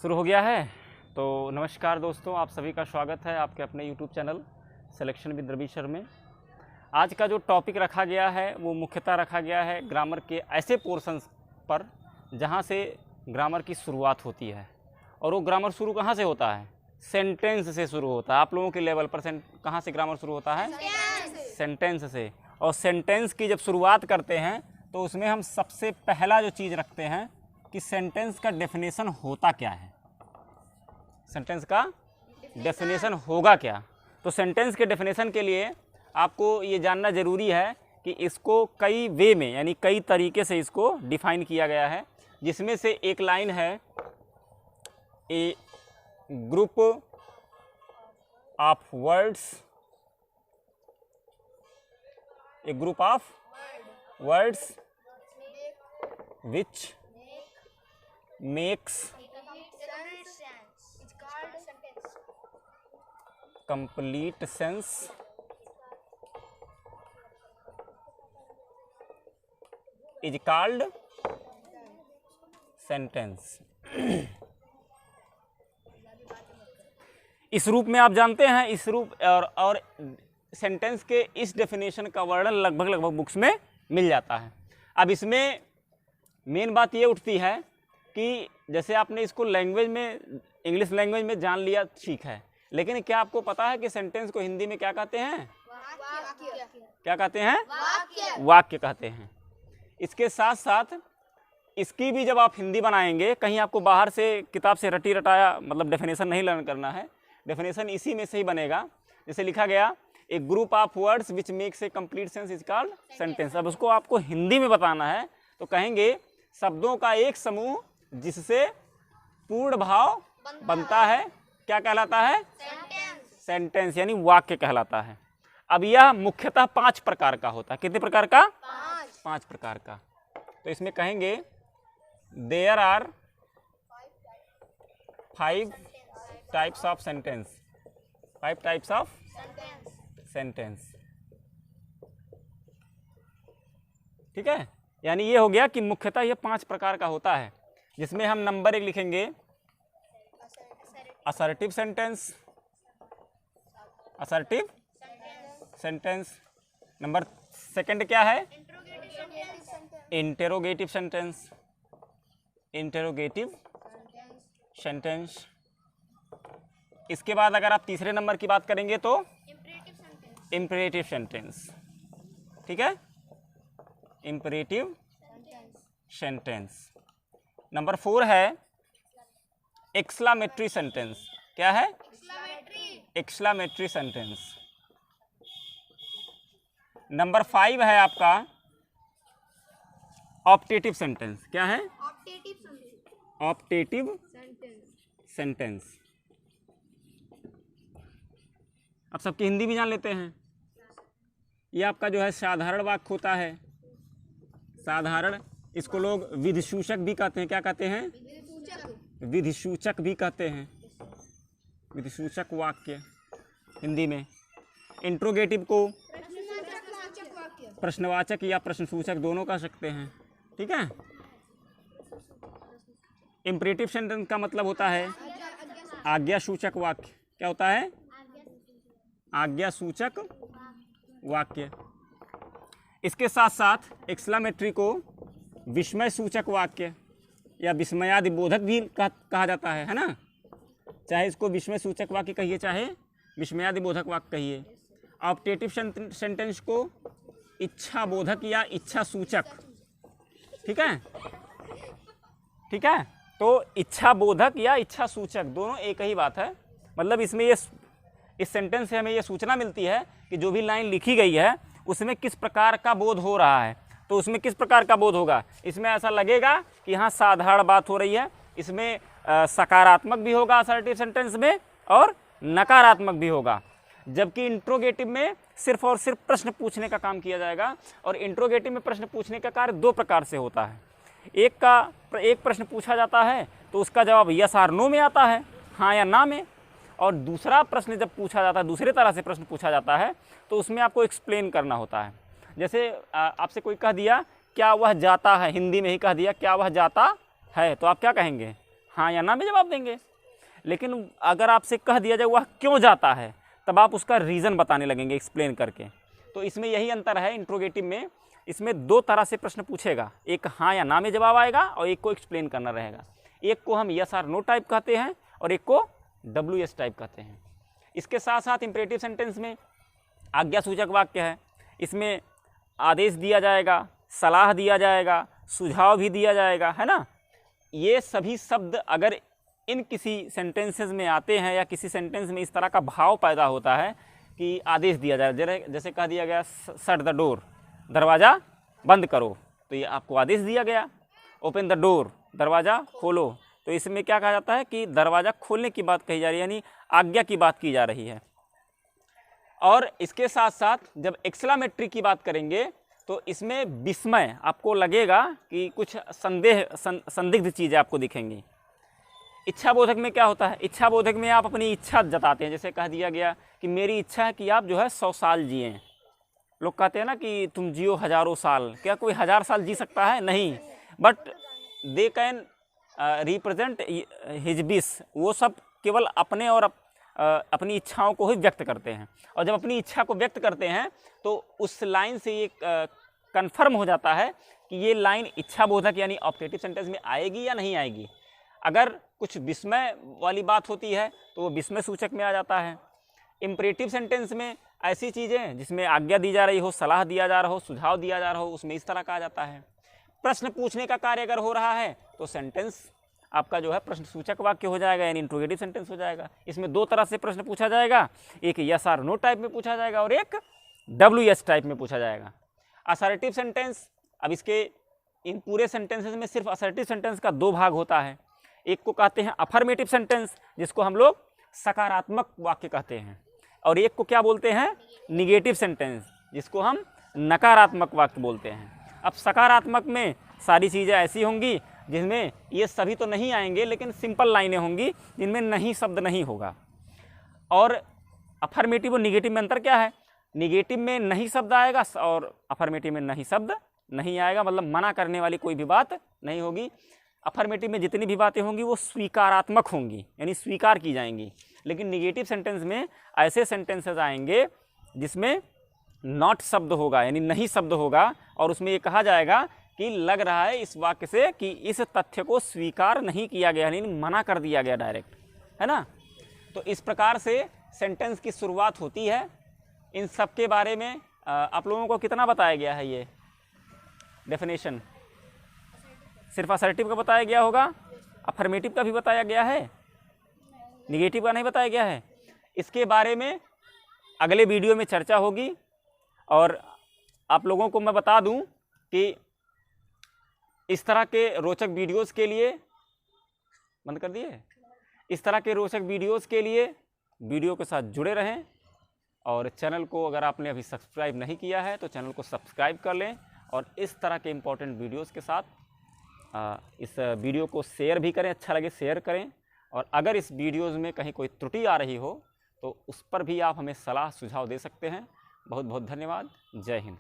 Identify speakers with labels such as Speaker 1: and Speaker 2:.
Speaker 1: शुरू हो गया है। तो नमस्कार दोस्तों, आप सभी का स्वागत है आपके अपने YouTube channel selection with Ravi sir में। आज का जो टॉपिक रखा गया है वो मुख्यतः रखा गया है ग्रामर के ऐसे पोर्शंस पर जहाँ से ग्रामर की शुरुआत होती है। और वो ग्रामर शुरू कहाँ से होता है? सेंटेंस से शुरू होता है। आप लोगों के लेवल पर कहाँ से ग्रामर शुरू होता है? सेंटेंस से। और सेंटेंस की जब शुरुआत करते हैं तो उसमें हम सबसे पहला जो चीज़ रखते हैं कि सेंटेंस का डेफिनेशन होता क्या है, सेंटेंस का डेफिनेशन होगा क्या। तो सेंटेंस के डेफिनेशन के लिए आपको ये जानना ज़रूरी है कि इसको कई वे में यानी कई तरीके से इसको डिफाइन किया गया है, जिसमें से एक लाइन है a group of words, a group of words which makes complete sense is called sentence। इस रूप में आप जानते हैं, इस रूप और सेंटेंस के इस डेफिनेशन का वर्णन लगभग बुक्स में मिल जाता है। अब इसमें मेन बात ये उठती है कि जैसे आपने इसको लैंग्वेज में, इंग्लिश लैंग्वेज में जान लिया, ठीक है, लेकिन क्या आपको पता है कि सेंटेंस को हिंदी में क्या कहते हैं? वाक्य। क्या कहते हैं? वाक्य कहते हैं। इसके साथ साथ इसकी भी जब आप हिंदी बनाएंगे, कहीं आपको बाहर से किताब से रटी रटाया मतलब डेफिनेशन नहीं लर्न करना है, डेफिनेशन इसी में से ही बनेगा। जैसे लिखा गया a group of words which makes a complete sense is called sentence. अब उसको आपको हिंदी में बताना है तो कहेंगे शब्दों का एक समूह जिससे पूर्ण भाव बनता है, क्या कहलाता है? सेंटेंस यानी वाक्य कहलाता है। अब यह मुख्यतः 5 प्रकार का होता है। कितने प्रकार का? 5 प्रकार का। तो इसमें कहेंगे there are 5 types of sentence, 5 types of sentence. ठीक है, यानी ये हो गया कि मुख्यतः ये 5 प्रकार का होता है, जिसमें हम नंबर 1 लिखेंगे assertive sentence, assertive sentence. Number 2 क्या है? Interrogative sentence, interrogative sentence. इसके बाद अगर आप तीसरे नंबर की बात करेंगे तो इंपरेटिव सेंटेंस। ठीक है, इंपरेटिव सेंटेंस। नंबर 4 है एक्सक्लामेटरी सेंटेंस। क्या है? Exclamatory sentence. नंबर 5 है आपका ऑप्टेटिव सेंटेंस। क्या है? Optative sentence. आप सबकी हिंदी भी जान लेते हैं। ये आपका जो है साधारण वाक्य होता है, साधारण। इसको लोग विधिसूचक भी कहते हैं। क्या कहते हैं? विधिसूचक भी कहते हैं, विधिसूचक वाक्य हिंदी में। इंट्रोगेटिव को प्रश्नवाचक या प्रश्नसूचक दोनों कह सकते हैं। ठीक है। इंपरेटिव सेंटेंस का मतलब होता है आज्ञासूचक वाक्य। क्या होता है? आज्ञासूचक वाक्य। इसके साथ साथ एक्सक्लामेटरी को विस्मय सूचक वाक्य या विस्मयादि बोधक भी कहा जाता है ना। चाहे इसको विस्मय सूचक वाक्य कहिए, चाहे विस्मयादि बोधक वाक्य कहिए। ऑप्टेटिव सेंटेंस को इच्छा बोधक या इच्छा सूचक। ठीक है, ठीक है। तो इच्छा बोधक या इच्छा सूचक दोनों एक ही बात है। मतलब इसमें ये, इस सेंटेंस से हमें ये सूचना मिलती है कि जो भी लाइन लिखी गई है उसमें किस प्रकार का बोध हो रहा है। तो उसमें किस प्रकार का बोध होगा? इसमें ऐसा लगेगा कि यहाँ साधारण बात हो रही है। इसमें सकारात्मक भी होगा असर्टिव सेंटेंस में और नकारात्मक भी होगा। जबकि इंट्रोगेटिव में सिर्फ और सिर्फ प्रश्न पूछने का काम किया जाएगा। और इंट्रोगेटिव में प्रश्न पूछने का कार्य 2 प्रकार से होता है। एक प्रश्न पूछा जाता है तो उसका जवाब यस और नो में आता है, हाँ या ना में। और दूसरा प्रश्न जब पूछा जाता है, दूसरे तरह से प्रश्न पूछा जाता है तो उसमें आपको एक्सप्लेन करना होता है। जैसे आपसे कोई कह दिया क्या वह जाता है, हिंदी में ही कह दिया क्या वह जाता है, तो आप क्या कहेंगे? हाँ या ना में जवाब देंगे। लेकिन अगर आपसे कह दिया जाए वह क्यों जाता है, तब आप उसका रीज़न बताने लगेंगे एक्सप्लेन करके। तो इसमें यही अंतर है इंट्रोगेटिव में, इसमें दो तरह से प्रश्न पूछेगा, एक हाँ या ना में जवाब आएगा और एक को एक्सप्लेन करना रहेगा। एक को हम यस और नो टाइप कहते हैं और एक को WS टाइप कहते हैं। इसके साथ साथ इंपरेटिव सेंटेंस में आज्ञा सूचक वाक्य है, इसमें आदेश दिया जाएगा, सलाह दिया जाएगा, सुझाव भी दिया जाएगा, है ना। ये सभी शब्द अगर इन किसी सेंटेंसेस में आते हैं या किसी सेंटेंस में इस तरह का भाव पैदा होता है कि आदेश दिया जाए, जैसे कह दिया गया शट द डोर, दरवाज़ा बंद करो, तो ये आपको आदेश दिया गया। ओपन द डोर, दरवाज़ा खोलो, तो इसमें क्या कहा जाता है कि दरवाज़ा खोलने की बात कही जा रही है, यानी आज्ञा की बात की जा रही है। और इसके साथ साथ जब एक्सक्लेमेटरी की बात करेंगे तो इसमें विस्मय, आपको लगेगा कि कुछ संदिग्ध चीज़ें आपको दिखेंगी। इच्छा बोधक में क्या होता है, इच्छा बोधक में आप अपनी इच्छा जताते हैं, जैसे कह दिया गया कि मेरी इच्छा है कि आप जो है 100 साल जिएं। लोग कहते हैं ना कि तुम जियो हज़ारों साल, क्या कोई 1000 साल जी सकता है? नहीं, but they can represent his wish, वो सब केवल अपने और अपनी इच्छाओं को ही व्यक्त करते हैं। और जब अपनी इच्छा को व्यक्त करते हैं तो उस लाइन से ये कन्फर्म हो जाता है कि ये लाइन इच्छा बोधक यानी ऑप्टेटिव सेंटेंस में आएगी या नहीं आएगी। अगर कुछ विस्मय वाली बात होती है तो वो विस्मय सूचक में आ जाता है। इम्परेटिव सेंटेंस में ऐसी चीज़ें जिसमें आज्ञा दी जा रही हो, सलाह दिया जा रहा हो, सुझाव दिया जा रहा हो, उसमें इस तरह का आ जाता है। प्रश्न पूछने का कार्य अगर हो रहा है तो सेंटेंस आपका जो है प्रश्न सूचक वाक्य हो जाएगा, यानी इंट्रोगेटिव सेंटेंस हो जाएगा। इसमें दो तरह से प्रश्न पूछा जाएगा, एक यस और नो टाइप में पूछा जाएगा और एक WS टाइप में पूछा जाएगा। असर्टिव सेंटेंस, अब इसके इन पूरे सेंटेंसेस में सिर्फ असर्टिव सेंटेंस का दो भाग होता है। एक को कहते हैं अफर्मेटिव सेंटेंस, जिसको हम लोग सकारात्मक वाक्य कहते हैं, और एक को क्या बोलते हैं, निगेटिव सेंटेंस, जिसको हम नकारात्मक वाक्य बोलते हैं। अब सकारात्मक में सारी चीज़ें ऐसी होंगी जिनमें ये सभी तो नहीं आएंगे, लेकिन सिंपल लाइनें होंगी जिनमें नहीं शब्द नहीं होगा। और अफर्मेटिव और निगेटिव में अंतर क्या है, निगेटिव में नहीं शब्द आएगा और अफर्मेटिव में नहीं शब्द नहीं आएगा, मतलब मना करने वाली कोई भी बात नहीं होगी। अफर्मेटिव में जितनी भी बातें होंगी वो स्वीकारात्मक होंगी, यानी स्वीकार की जाएंगी। लेकिन निगेटिव सेंटेंस में ऐसे सेंटेंसेस आएंगे जिसमें नॉट शब्द होगा, यानी नहीं शब्द होगा, और उसमें ये कहा जाएगा कि लग रहा है इस वाक्य से कि इस तथ्य को स्वीकार नहीं किया गया, यानी मना कर दिया गया डायरेक्ट, है ना। तो इस प्रकार से सेंटेंस की शुरुआत होती है। इन सब के बारे में आप लोगों को कितना बताया गया है, ये डेफिनेशन सिर्फ असर्टिव का बताया गया होगा, अफर्मेटिव का भी बताया गया है, निगेटिव का नहीं बताया गया है। इसके बारे में अगले वीडियो में चर्चा होगी। और आप लोगों को मैं बता दूं कि इस तरह के रोचक वीडियोस के लिए, बंद कर दिए, इस तरह के रोचक वीडियोस के लिए वीडियो के साथ जुड़े रहें। और चैनल को अगर आपने अभी सब्सक्राइब नहीं किया है तो चैनल को सब्सक्राइब कर लें, और इस तरह के इम्पोर्टेंट वीडियोस के साथ इस वीडियो को शेयर भी करें, अच्छा लगे शेयर करें। और अगर इस वीडियोज़ में कहीं कोई त्रुटि आ रही हो तो उस पर भी आप हमें सलाह सुझाव दे सकते हैं। बहुत बहुत धन्यवाद। जय हिंद।